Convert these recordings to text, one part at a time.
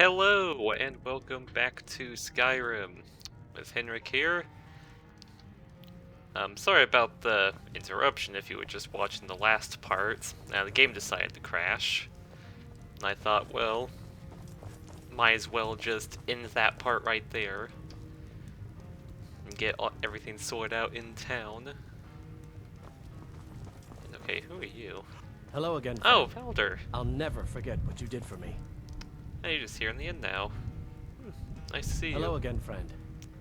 Hello, and welcome back to Skyrim. With Henrik here. Sorry about the interruption if you were just watching the last part. Now the game decided to crash. And I thought, well, might as well just end that part right there. And get everything sorted out in town. And okay, who are you? Hello again, Oh, friend. Valder. I'll never forget what you did for me. Hey, you're just here in the inn now. Nice to see Hello you. again, friend.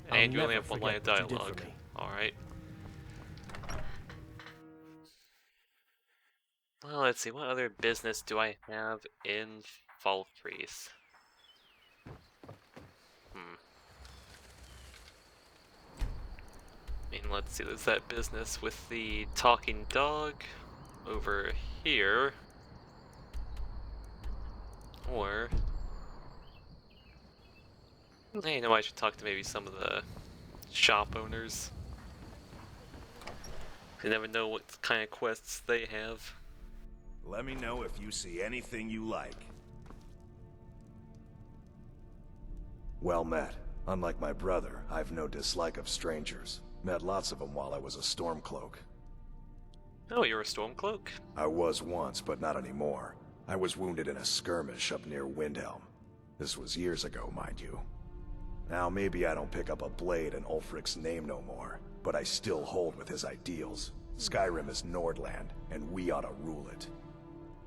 And you I'll only never have one line of forget what you did dialogue. for me. Alright. Well, let's see, what other business do I have in Falkreath? I mean, let's see, there's that business with the talking dog over here. Or... hey, you know, I should talk to maybe some of the shop owners. You never know what kind of quests they have. Let me know if you see anything you like. Well met. Unlike my brother, I've no dislike of strangers. Met lots of them while I was a Stormcloak. Oh, you're a Stormcloak? I was once, but not anymore. I was wounded in a skirmish up near Windhelm. This was years ago, mind you. Now maybe I don't pick up a blade in Ulfric's name no more, but I still hold with his ideals. Skyrim is Nordland, and we ought to rule it.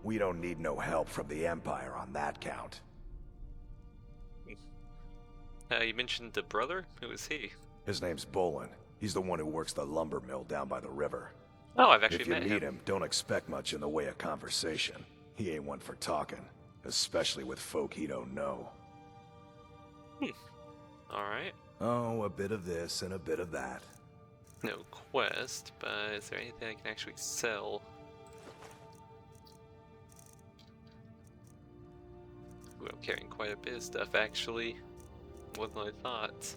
We don't need no help from the Empire on that count. You mentioned the brother? Who is he? His name's Bolin. He's the one who works the lumber mill down by the river. Oh, I've actually If you met meet him, don't expect much in the way of conversation. He ain't one for talking, especially with folk he don't know. Alright. Oh, a bit of this and a bit of that. No quest, but is there anything I can actually sell? Ooh, I'm carrying quite a bit of stuff actually. More than I thought.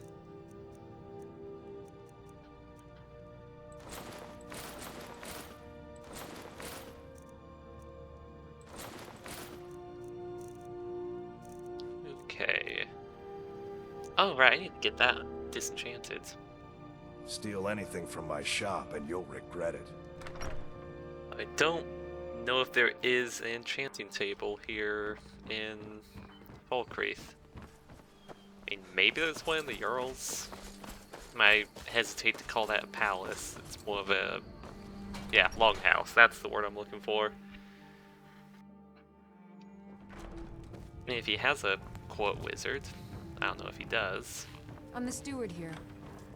Okay. Oh, right, I need to get that disenchanted. Steal anything from my shop and you'll regret it. I don't know if there is an enchanting table here in Falkreath. I mean, maybe there's one in the Jarls. I hesitate to call that a palace. It's more of a... yeah, longhouse. That's the word I'm looking for. I mean, if he has a quote wizard, I don't know if he does. I'm the steward here.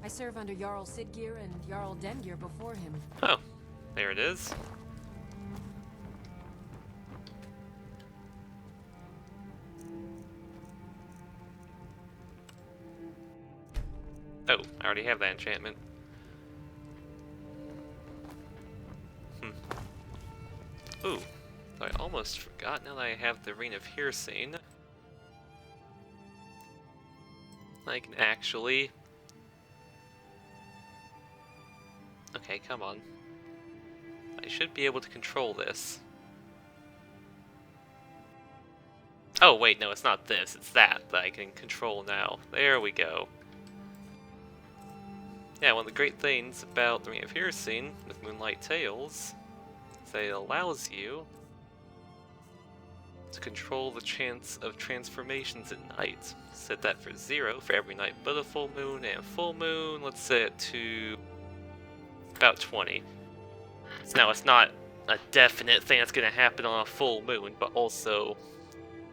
I serve under Jarl Siggeir and Jarl Dengir before him. Oh, there it is. Oh, I already have that enchantment. Ooh, I almost forgot now that I have the Ring of Hearsing. I can actually... okay, come on. I should be able to control this. Oh, wait, no, it's not this. It's that I can control now. There we go. Yeah, one of the great things about the Ring of Hearsing with Moonlight Tales is that it allows you to control the chance of transformations at night. Set that for 0 for every night but a full moon, and full moon, let's set it to about 20. So now it's not a definite thing that's going to happen on a full moon, but also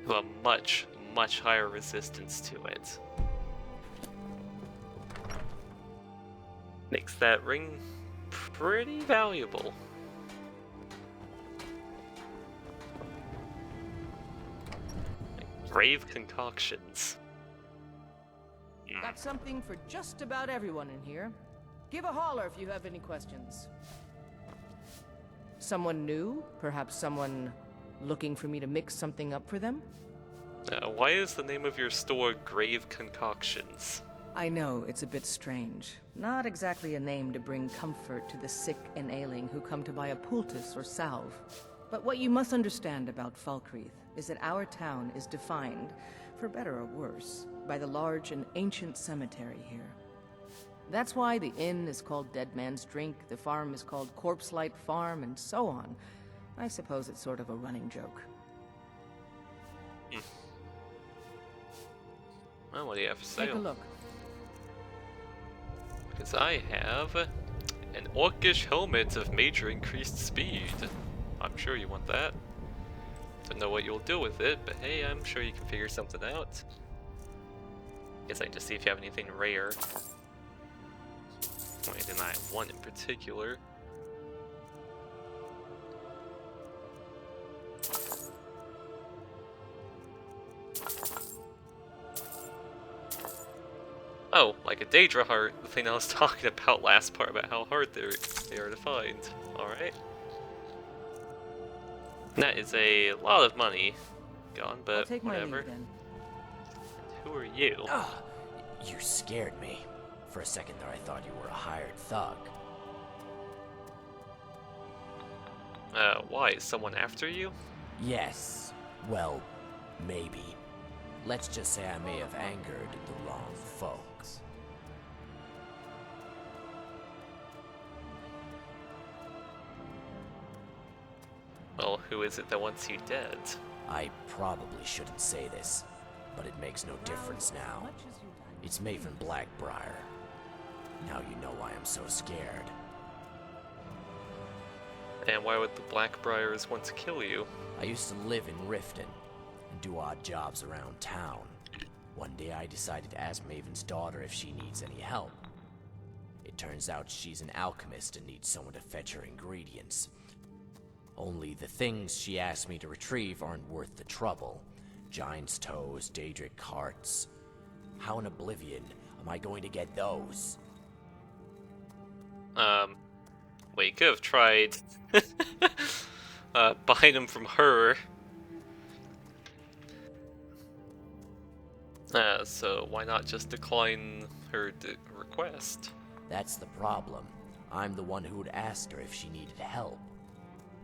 a much, much higher resistance to it. Makes that ring pretty valuable. Grave concoctions. Got something for just about everyone in here. Give a holler if you have any questions. Someone new? Perhaps someone looking for me to mix something up for them? Why is the name of your store Grave Concoctions? I know, it's a bit strange. Not exactly a name to bring comfort to the sick and ailing who come to buy a poultice or salve. But what you must understand about Falkreath is that our town is defined for better or worse, by the large and ancient cemetery here. That's why the inn is called Dead Man's Drink, the farm is called Corpse Light Farm, and so on. I suppose it's sort of a running joke. Well, what do you have for sale? Take a look. Because I have an orcish helmet of major increased speed. I'm sure you want that. Don't know what you'll do with it, but hey, I'm sure you can figure something out. Guess I can just see if you have anything rare. Wait, then I have one in particular. Oh, like a Daedra heart, the thing I was talking about last part about how hard they are to find. Alright. That is a lot of money gone, but I'll take my whatever. leave, then. Who are you? Ah, you scared me. For a second there I thought you were a hired thug. Why? Is someone after you? Yes. Well, maybe. Let's just say I may have angered the wrong folks. Well, who is it that wants you dead? I probably shouldn't say this, but it makes no difference now. It's Maven Blackbriar. Now you know why I'm so scared. And why would the Blackbriars want to kill you? I used to live in Riften and do odd jobs around town. One day I decided to ask Maven's daughter if she needs any help. It turns out she's an alchemist and needs someone to fetch her ingredients. Only the things she asked me to retrieve aren't worth the trouble. Giant's toes, Daedric hearts. How in oblivion am I going to get those? Well, you could have tried buying them from her. So why not just decline her request? That's the problem. I'm the one who had asked her if she needed help.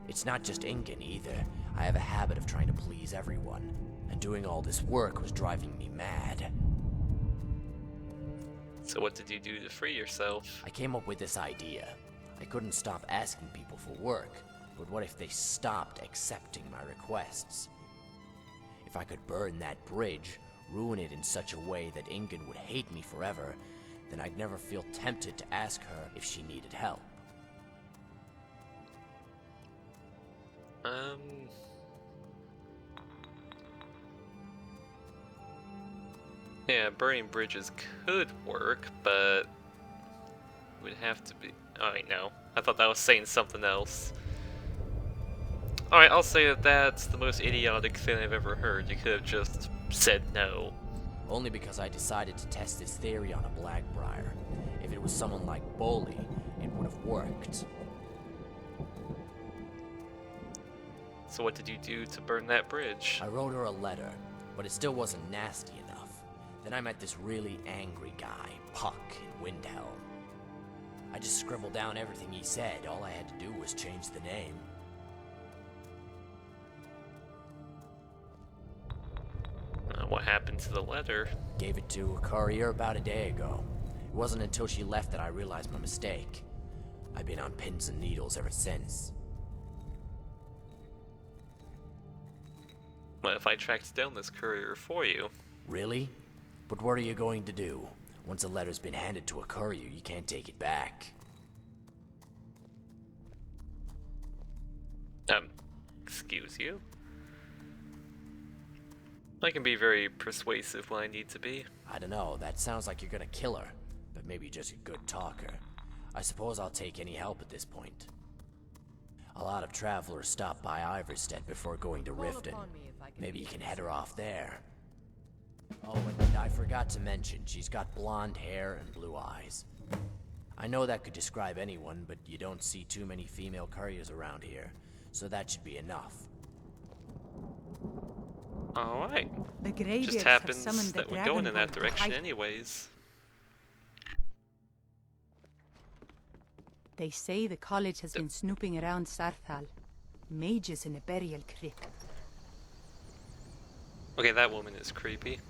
It's not just Ingen either. I have a habit of trying to please everyone, and doing all this work was driving me mad. So what did you do to free yourself? I came up with this idea. I couldn't stop asking people for work, but what if they stopped accepting my requests? If I could burn that bridge, ruin it in such a way that Ingen would hate me forever, then I'd never feel tempted to ask her if she needed help. Yeah, burning bridges could work, but it would have to be... Oh, wait, no. I thought that was saying something else. Alright, I'll say that that's the most idiotic thing I've ever heard. You could have just said no. Only because I decided to test this theory on a Blackbriar. If it was someone like Boley, it would have worked. So what did you do to burn that bridge? I wrote her a letter, but it still wasn't nasty enough. Then I met this really angry guy, Puck, in Winterhold. I just scribbled down everything he said. All I had to do was change the name. What happened to the letter? Gave it to a courier about a day ago. It wasn't until she left that I realized my mistake. I've been on pins and needles ever since. What if I tracked down this courier for you? Really? But what are you going to do? Once a letter's been handed to a courier, you can't take it back. Excuse you? I can be very persuasive when I need to be. I don't know, that sounds like you're gonna kill her, but maybe you're just a good talker. I suppose I'll take any help at this point. A lot of travelers stop by Iverstead before going to Riften. Maybe you can head her off there. Oh, and I forgot to mention, she's got blonde hair and blue eyes. I know that could describe anyone, but you don't see too many female couriers around here, so that should be enough. Alright. The Greybeards Just have happens summoned the that we're going in that Dragonborn to direction fight. anyways. They say the college has been snooping around Sarthal. Mages in a burial crypt. Okay, that woman is creepy.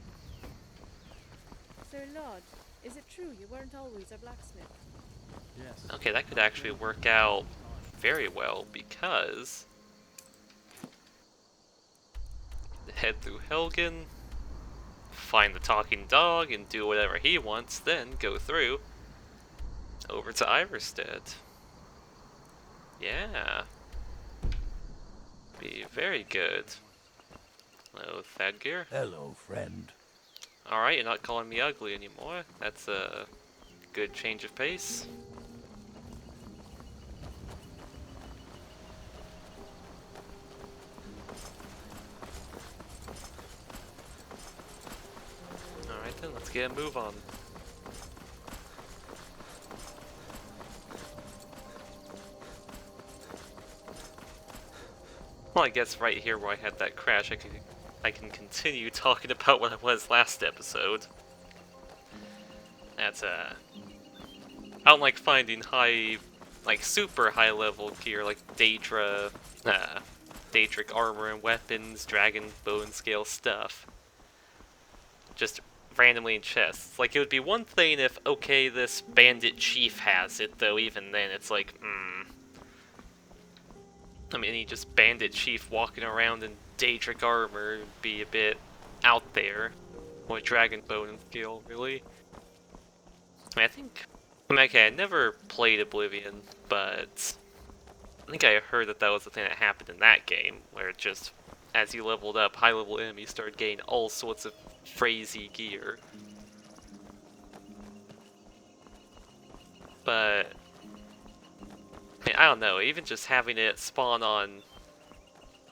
Sir Lord, is it true you weren't always a blacksmith? Yes. Okay, that could actually work out very well because head through Helgen, find the talking dog and do whatever he wants, then go through over to Iverstead. Yeah. Be very good. Hello, Thadgear. Hello, friend. Alright, you're not calling me ugly anymore. That's a good change of pace. Alright then, let's get a move on. Well, I guess right here where I had that crash, I can continue talking about what I was last episode. That's I don't like finding super high level gear like Daedric armor and weapons, dragon bone scale stuff. Just randomly in chests. Like, it would be one thing if, okay, this bandit chief has it, though even then it's like, I mean, any just bandit chief walking around in Daedric armor would be a bit out there. Or dragon bone scale, really. I mean, okay, I never played Oblivion, but I think I heard that was the thing that happened in that game, where it just, as you leveled up, high-level enemies started getting all sorts of crazy gear. But I mean, I don't know, even just having it spawn on,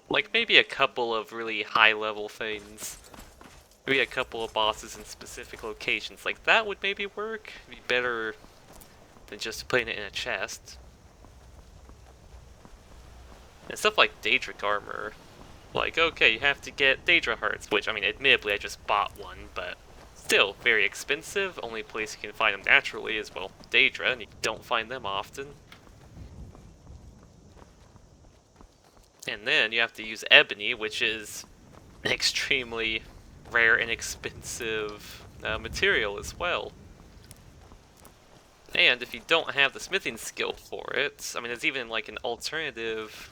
like, maybe a couple of really high-level things. Maybe a couple of bosses in specific locations. Like, that would maybe work. It'd be better than just putting it in a chest. And stuff like Daedric armor. Like, okay, you have to get Daedra hearts, which, I mean, admittedly, I just bought one, but still very expensive. Only place you can find them naturally is, well, Daedra, and you don't find them often. And then you have to use ebony, which is an extremely rare and expensive material as well. And if you don't have the smithing skill for it, I mean, there's even like an alternative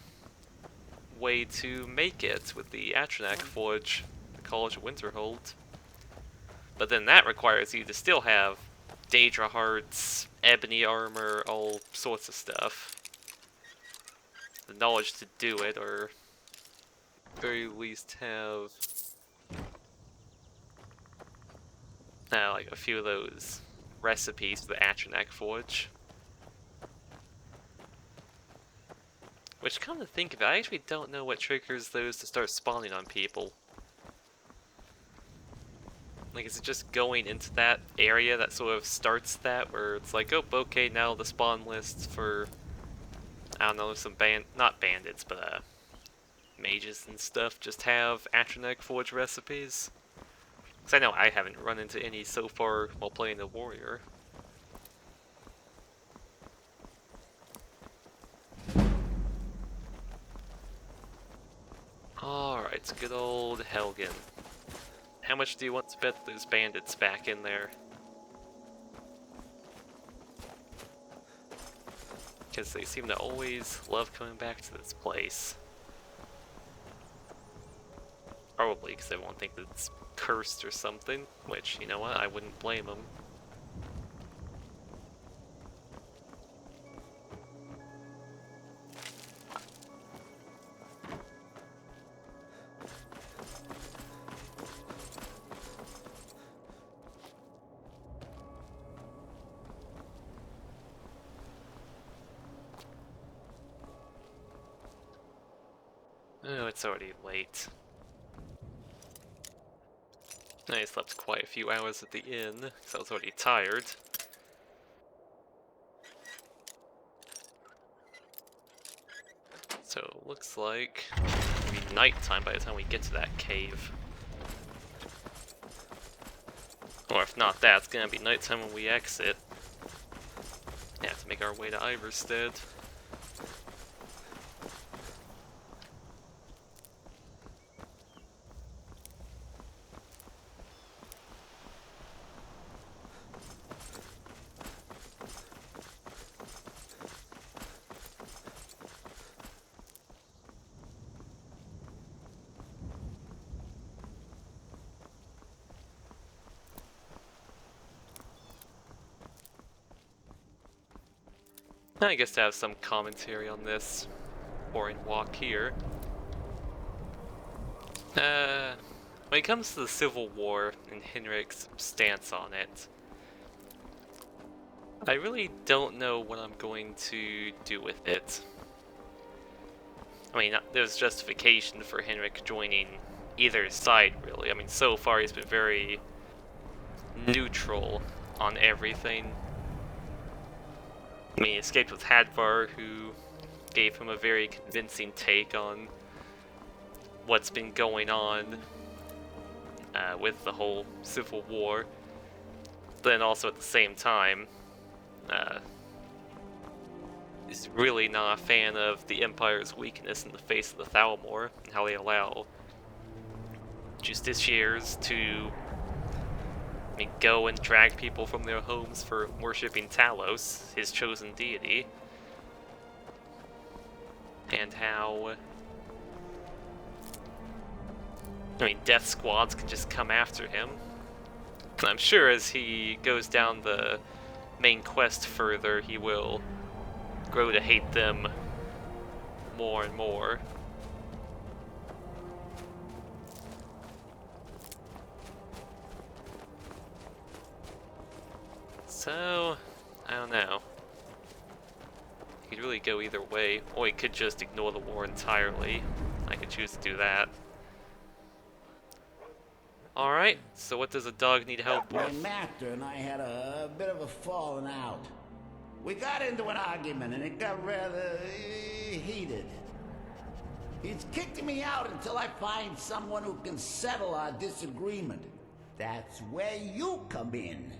way to make it with the Atronach Forge, the College of Winterhold. But then that requires you to still have Daedra hearts, ebony armor, all sorts of stuff. The knowledge to do it, or at very least have like a few of those recipes for the Atronach Forge. Which, come to think of it, I actually don't know what triggers those to start spawning on people. Like, is it just going into that area that sort of starts that, where it's like, oh, okay, now the spawn list for, I don't know, some not bandits, but mages and stuff just have Atronach Forge recipes? Because I know I haven't run into any so far while playing the warrior. Alright, good old Helgen. How much do you want to bet those bandits back in there? Because they seem to always love coming back to this place. Probably because they won't think that it's cursed or something, which, you know what, I wouldn't blame them. Oh, it's already late. I slept quite a few hours at the inn, because I was already tired. So, it looks like it'll be nighttime by the time we get to that cave. Or if not that, it's gonna be nighttime when we exit. Yeah, have to make our way to Iverstead. I guess to have some commentary on this boring walk here. When it comes to the Civil War and Henrik's stance on it, I really don't know what I'm going to do with it. I mean, there's justification for Henrik joining either side, really. I mean, so far he's been very neutral on everything. I mean, he escaped with Hadvar, who gave him a very convincing take on what's been going on with the whole Civil War. Then also at the same time, is really not a fan of the Empire's weakness in the face of the Thalmor, and how they allow justiciars to go and drag people from their homes for worshipping Talos, his chosen deity, and how death squads can just come after him. And I'm sure as he goes down the main quest further, he will grow to hate them more and more. So, I don't know. He could really go either way, or he could just ignore the war entirely. I could choose to do that. Alright, so what does a dog need help My with? master and I had a bit of a falling out. We got into an argument and it got rather heated. He's kicking me out until I find someone who can settle our disagreement. That's where you come in.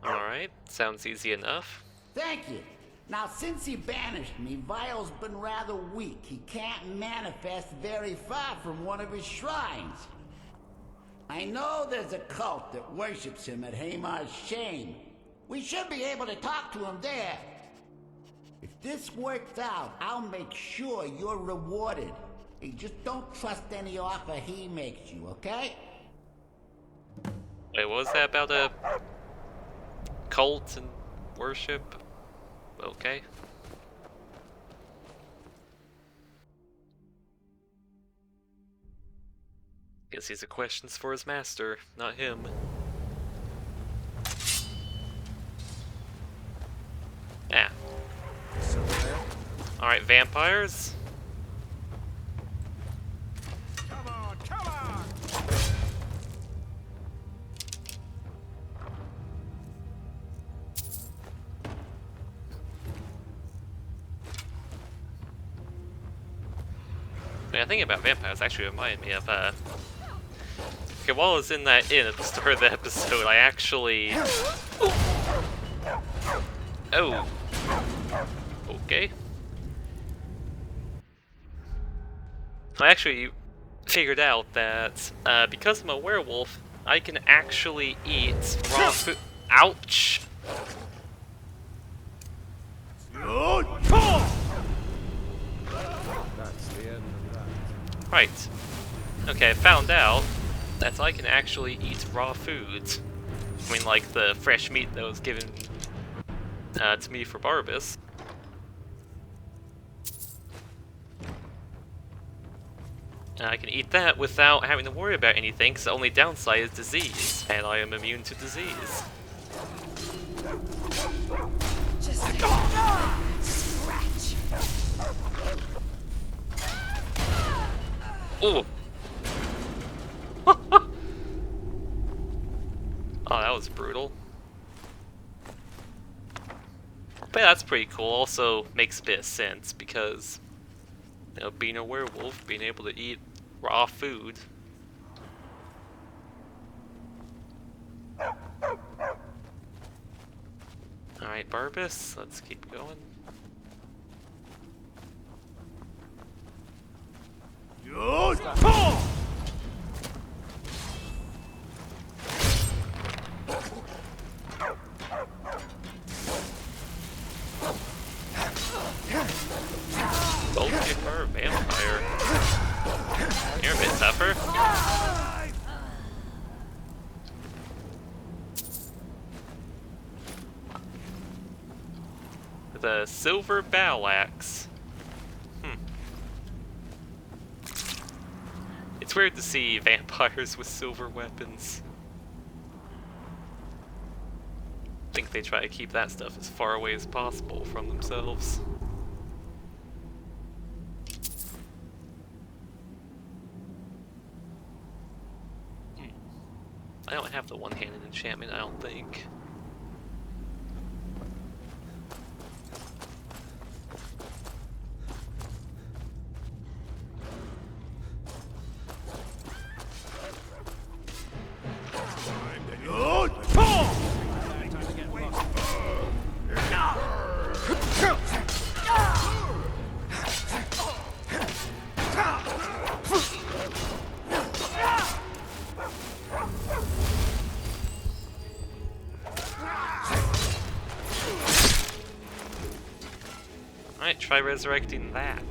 Alright, sounds easy enough. Thank you. Now, since he banished me, Vile's been rather weak. He can't manifest very far from one of his shrines. I know there's a cult that worships him at Hamar's Shame. We should be able to talk to him there. If this works out, I'll make sure you're rewarded. Hey, just don't trust any offer he makes you, okay? Wait, what was that about a cult and worship? Okay. Guess these are questions for his master, not him. Yeah. Alright, vampires. Come on, come on! I think about vampires actually reminded me of okay, while I was in that inn at the start of the episode, I actually oh. Okay. I actually figured out that because I'm a werewolf, I can actually eat raw food. Ouch! Right. Okay, I found out that I can actually eat raw foods. I mean, like the fresh meat that was given to me for Barbas. I can eat that without having to worry about anything, because the only downside is disease, and I am immune to disease. Just scratch. Ooh! Oh, that was brutal. But that's pretty cool. Also makes a bit of sense because, being a werewolf, being able to eat raw food. Alright, Barbas, let's keep going. Goalkeeper, vampire. You're a bit tougher. the silver battle axe. It's weird to see vampires with silver weapons. I think they try to keep that stuff as far away as possible from themselves. I don't have the one-handed enchantment, I don't think. Alright, try resurrecting that.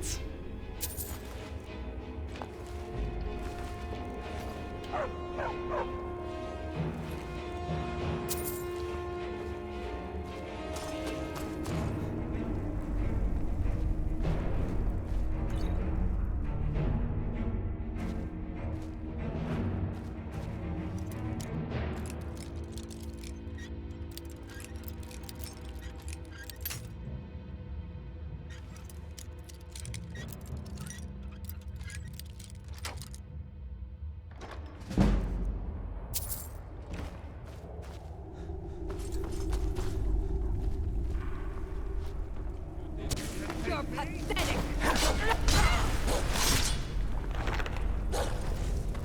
You're pathetic!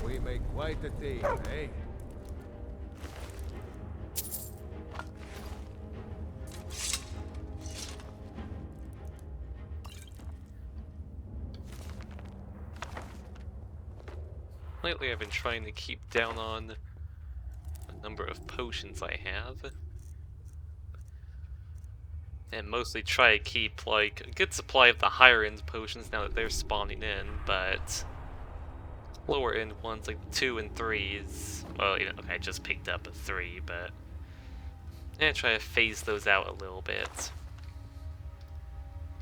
We make quite a team, eh? Lately I've been trying to keep down on the number of potions I have. And mostly try to keep, like, a good supply of the higher end potions now that they're spawning in, but lower end ones like 2 and 3s, well, okay, I just picked up a 3, but yeah, try to phase those out a little bit.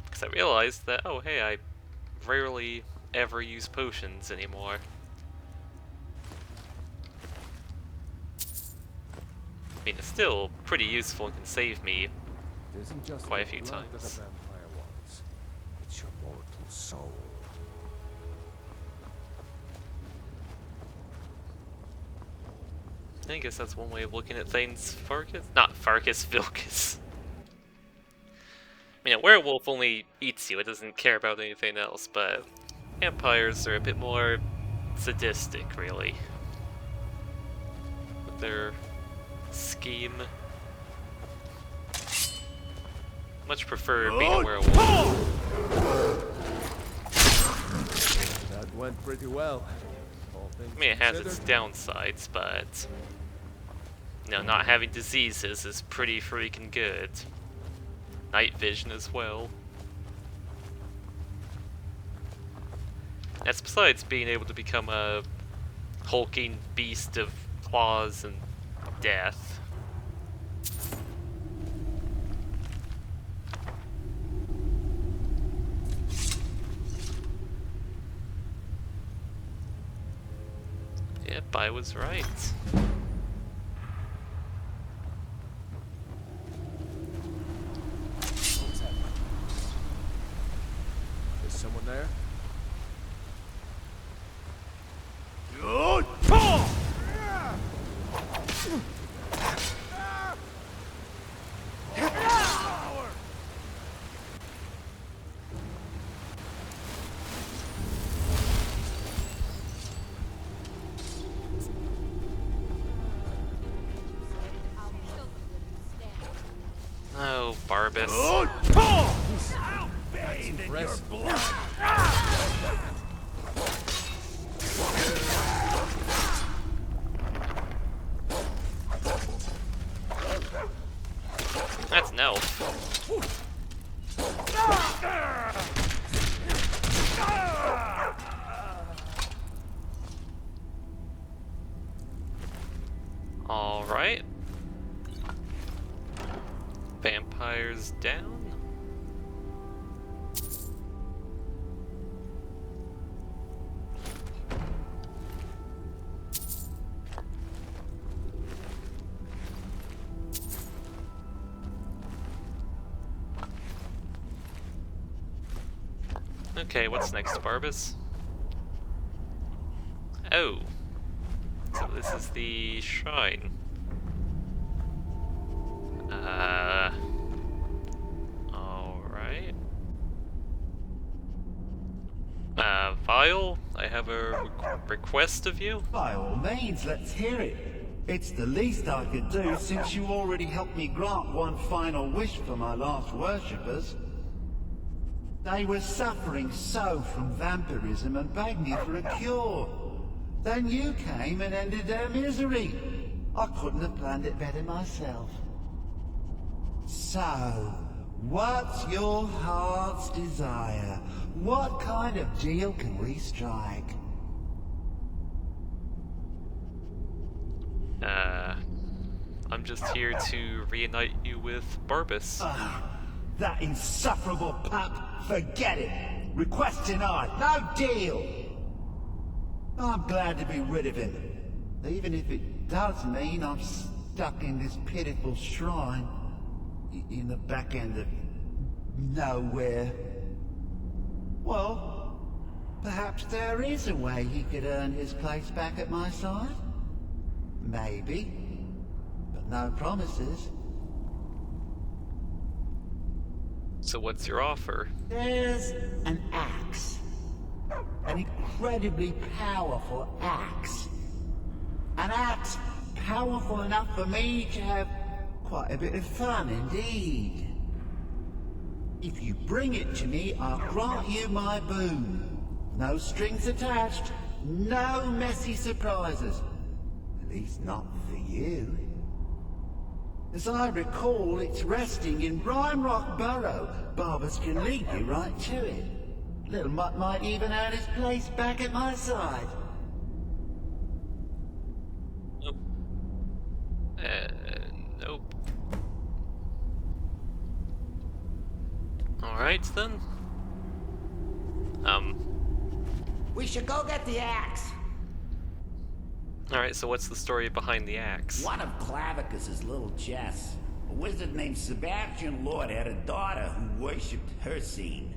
Because I realized that, oh hey, I rarely ever use potions anymore. I mean, it's still pretty useful and can save me quite a few times. It's your mortal soul. I guess that's one way of looking at things. Farkas? Not Farkas, Vilkas. I mean, a werewolf only eats you, it doesn't care about anything else, but vampires are a bit more sadistic, really. With their scheme. Much prefer being a werewolf. That went pretty well. I mean, it has its downsides, but you know, not having diseases is pretty freaking good. Night vision as well. That's besides being able to become a hulking beast of claws and death. Yep, I was right. Is someone there? Oh, Barbus. That's impressive. That's an elf. Alright. Vampires down. Okay, what's next, Barbas? Oh. So this is the shrine. Alright. Vile, I have a request of you. By all means, let's hear it. It's the least I could do since you already helped me grant one final wish for my last worshippers. They were suffering so from vampirism and begged me for a cure. Then you came and ended their misery. I couldn't have planned it better myself. So, what's your heart's desire? What kind of deal can we strike? I'm just here to reunite you with Barbas. That insufferable pup! Forget it! Request denied! No deal! I'm glad to be rid of him. Even if it does mean I'm stuck in this pitiful shrine in the back end of nowhere. Well, perhaps there is a way he could earn his place back at my side? Maybe. But no promises. So what's your offer? There's an axe. An incredibly powerful axe. An axe powerful enough for me to have quite a bit of fun indeed. If you bring it to me, I'll grant you my boon. No strings attached, no messy surprises. At least not for you. As I recall, it's resting in Rhymerock Burrow. Barbas can lead you right to it. Little Mutt might even earn his place back at my side. Nope. Nope. Alright then. We should go get the axe. Alright, so what's the story behind the axe? One of Clavicus's little Jess, a wizard named Sebastian Lord, had a daughter who worshipped her scene.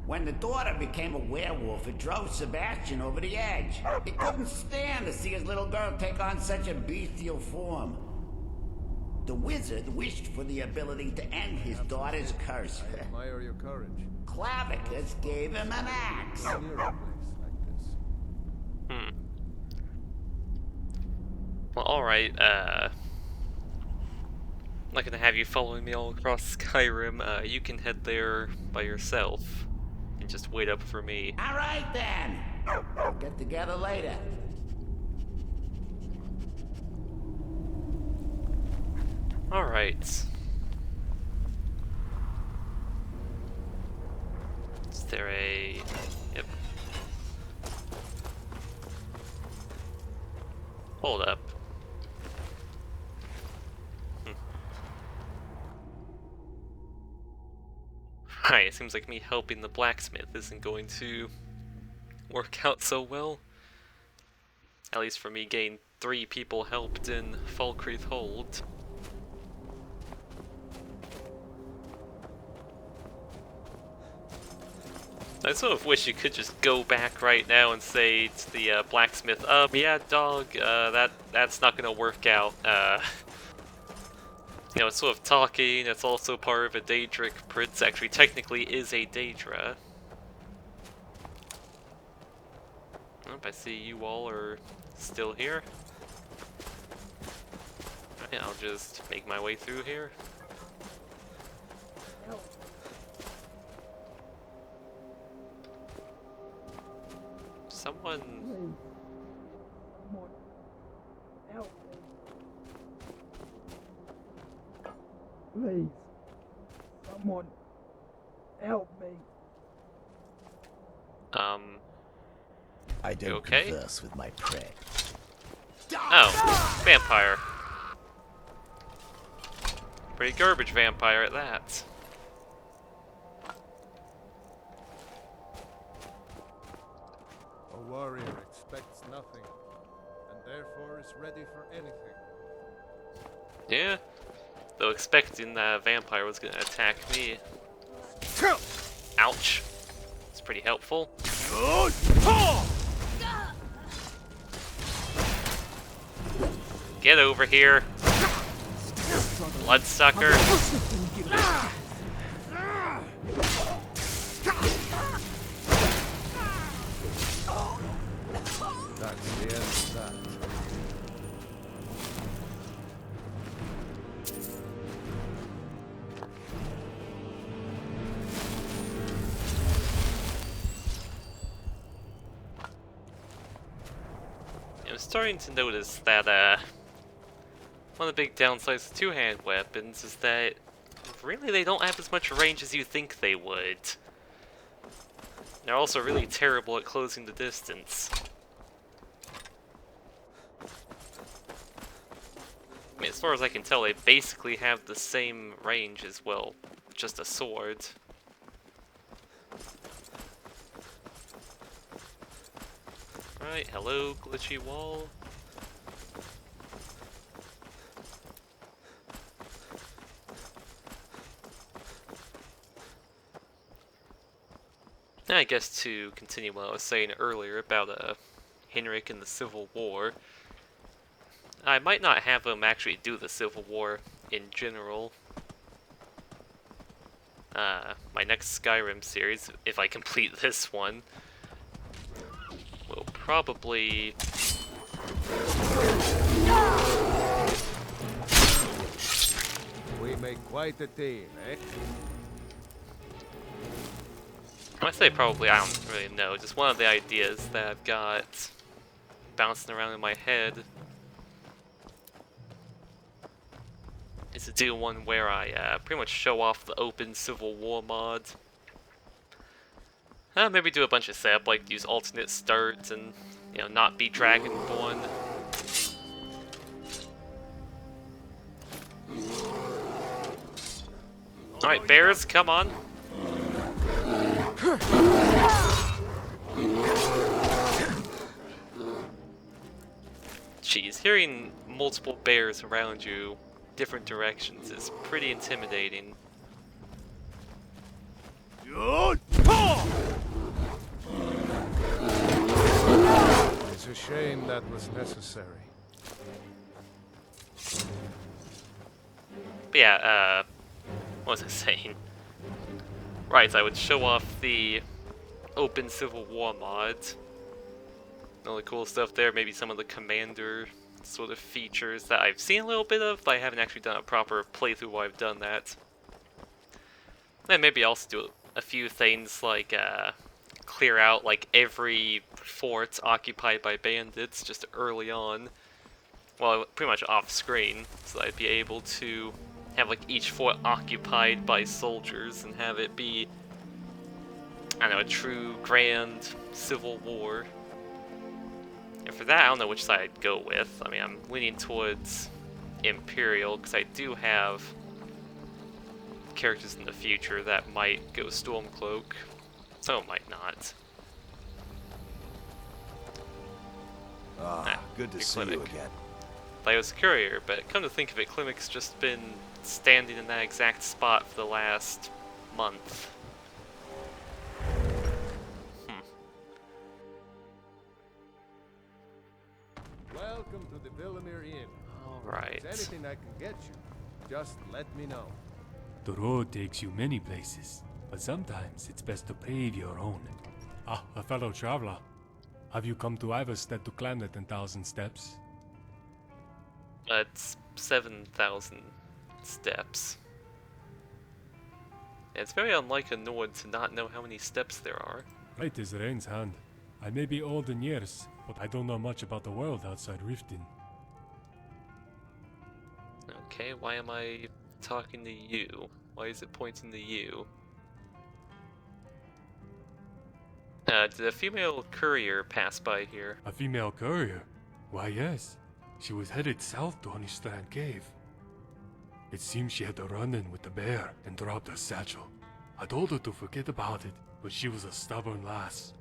When the daughter became a werewolf, it drove Sebastian over the edge. He couldn't stand to see his little girl take on such a bestial form. The wizard wished for the ability to end his daughter's curse. I admire your courage. Clavicus gave him an axe. Near a place like this. Well, alright, I'm not gonna have you following me all across Skyrim. You can head there by yourself and just wait up for me. Alright then. We'll get together later. Alright. Is there a... Yep. Hold up. Right, it seems like me helping the blacksmith isn't going to work out so well. At least for me getting 3 people helped in Falkreath Hold. I sort of wish you could just go back right now and say to the blacksmith, yeah, dog, that's not gonna work out. You know, it's sort of talking, it's also part of a Daedric prince, actually technically is a Daedra. I see you all are still here. Alright, I'll just make my way through here. Someone... Help me. Please. Someone help me. I don't okay? converse with my prey. Oh, vampire. Pretty garbage vampire at that. A warrior expects nothing, and therefore is ready for anything. Yeah, though expecting that vampire was gonna attack me. Ouch. It's pretty helpful. Get over here, bloodsucker. That's the end of that. I'm starting to notice that one of the big downsides to two-hand weapons is that really they don't have as much range as you think they would. They're also really terrible at closing the distance. I mean, as far as I can tell, they basically have the same range as, well, just a sword. Right, hello, glitchy wall. I guess to continue what I was saying earlier about Henrik and the Civil War, I might not have him actually do the Civil War in general. My next Skyrim series, if I complete this one, will probably... We make quite a team, eh? I say probably, I don't really know, just one of the ideas that I've got bouncing around in my head is to do one where I pretty much show off the open Civil War mod. Maybe do a bunch of setup, like use alternate starts and, you know, not be Dragonborn. Alright, bears, come on. Jeez, hearing multiple bears around you, different directions, is pretty intimidating. It's a shame that was necessary. But yeah, what was I saying? Right, I would show off the open Civil War mod. All the cool stuff there, maybe some of the commander sort of features that I've seen a little bit of, but I haven't actually done a proper playthrough where I've done that. And maybe also do a few things like clear out like every fort occupied by bandits just early on. Well, pretty much off screen, so I'd be able to have like each fort occupied by soldiers and have it be, I don't know, a true grand civil war. And for that, I don't know which side I'd go with. I mean, I'm leaning towards Imperial because I do have characters in the future that might go Stormcloak. Some might not. Good to see you again. I was courier, but come to think of it, Klimik's just been standing in that exact spot for the last month. Welcome to the Villamere Inn. Alright. If there's anything I can get you, just let me know. The road takes you many places, but sometimes it's best to pave your own. Ah, a fellow traveler. Have you come to Iverstead to climb the 10,000 steps? It's 7,000 steps. It's very unlike a Nord to not know how many steps there are. Right is Rain's hand. I may be old in years, but I don't know much about the world outside Riften. Okay, why am I talking to you? Why is it pointing to you? Did a female courier pass by here? A female courier? Why, yes. She was headed south to Honeystrand Cave. It seems she had a run-in with the bear and dropped her satchel. I told her to forget about it, but she was a stubborn lass.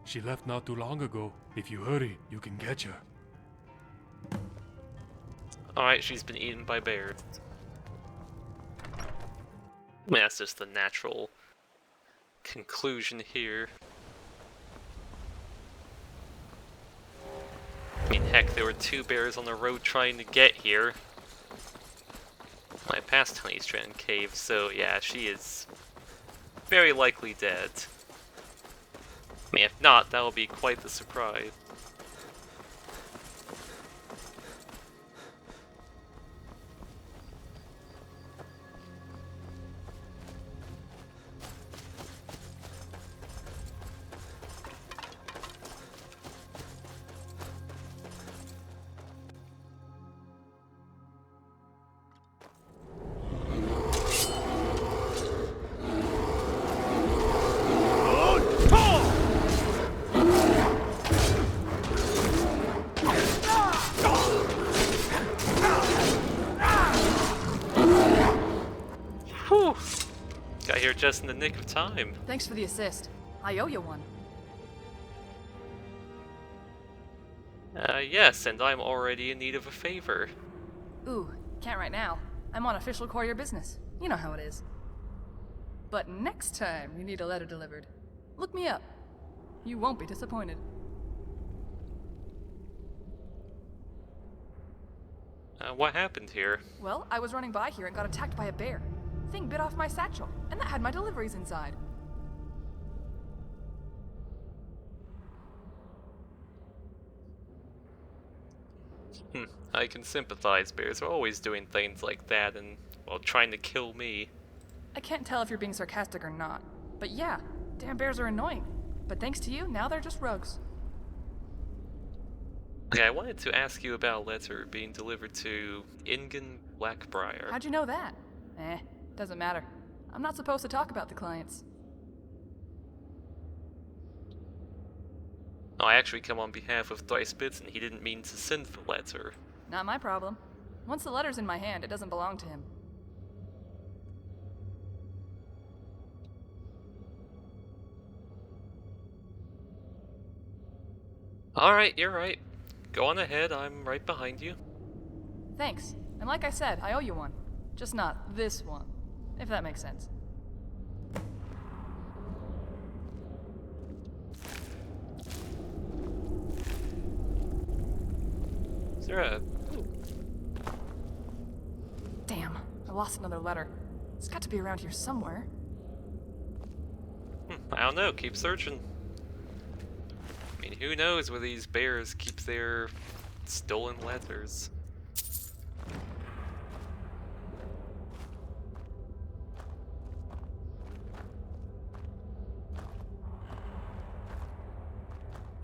She left not too long ago. If you hurry, you can catch her. Alright, she's been eaten by bears. I mean, that's just the natural conclusion here. I mean, heck, there were 2 bears on the road trying to get here. I passed Honeystrand Cave, so yeah, she is very likely dead. I mean, if not, that will be quite the surprise. Whew! Got here just in the nick of time. Thanks for the assist. I owe you one. Yes, and I'm already in need of a favor. Ooh, can't right now. I'm on official courier business. You know how it is. But next time you need a letter delivered, look me up. You won't be disappointed. What happened here? Well, I was running by here and got attacked by a bear. Thing bit off my satchel, and that had my deliveries inside. I can sympathize. Bears are always doing things like that and, well, trying to kill me. I can't tell if you're being sarcastic or not. But yeah, damn bears are annoying. But thanks to you, now they're just rugs. Okay, I wanted to ask you about a letter being delivered to Ingen Blackbriar. How'd you know that? Doesn't matter. I'm not supposed to talk about the clients. Oh, I actually come on behalf of Thrice Bitten. He didn't mean to send the letter. Not my problem. Once the letter's in my hand, it doesn't belong to him. Alright, you're right. Go on ahead, I'm right behind you. Thanks. And like I said, I owe you one. Just not this one, if that makes sense. Is there a... Damn, I lost another letter. It's got to be around here somewhere. I don't know, keep searching. I mean, who knows where these bears keep their stolen letters.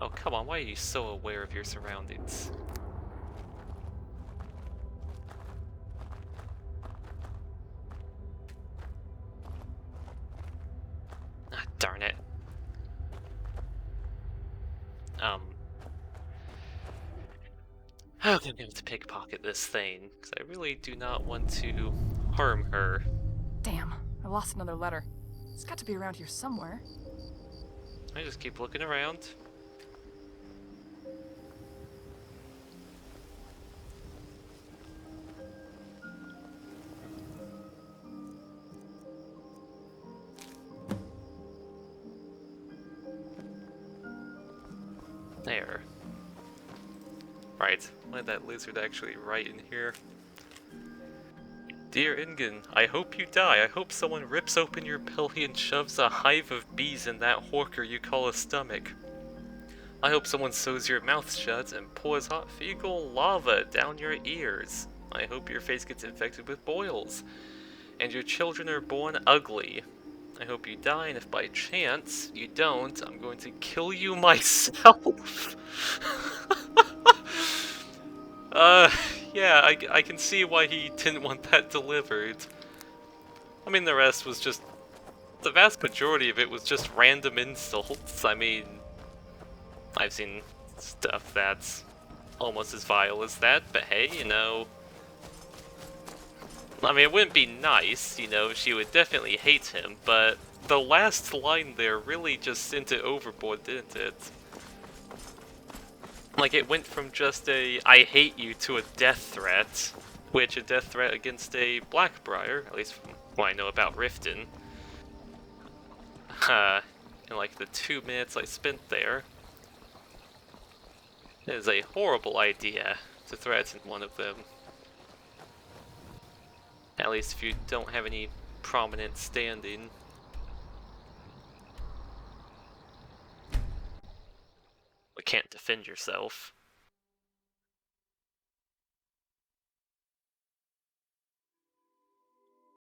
Oh, come on, why are you so aware of your surroundings? Ah, darn it. I'm gonna have to pickpocket this thing, because I really do not want to harm her. Damn, I lost another letter. It's got to be around here somewhere. I just keep looking around. There. Right, why did that lizard actually write in here? Dear Ingen, I hope you die. I hope someone rips open your belly and shoves a hive of bees in that horker you call a stomach. I hope someone sews your mouth shut and pours hot fecal lava down your ears. I hope your face gets infected with boils, and your children are born ugly. I hope you die, and if by chance you don't, I'm going to kill you myself. Yeah, I can see why he didn't want that delivered. I mean, the rest was just... the vast majority of it was just random insults. I mean, I've seen stuff that's almost as vile as that, but hey, you know... I mean, it wouldn't be nice, you know, she would definitely hate him, but the last line there really just sent it overboard, didn't it? Like, it went from just a, I hate you, to a death threat, which a death threat against a Blackbriar, at least from what I know about Riften. in like the 2 minutes I spent there. It is a horrible idea to threaten one of them. At least if you don't have any prominent standing. You can't defend yourself.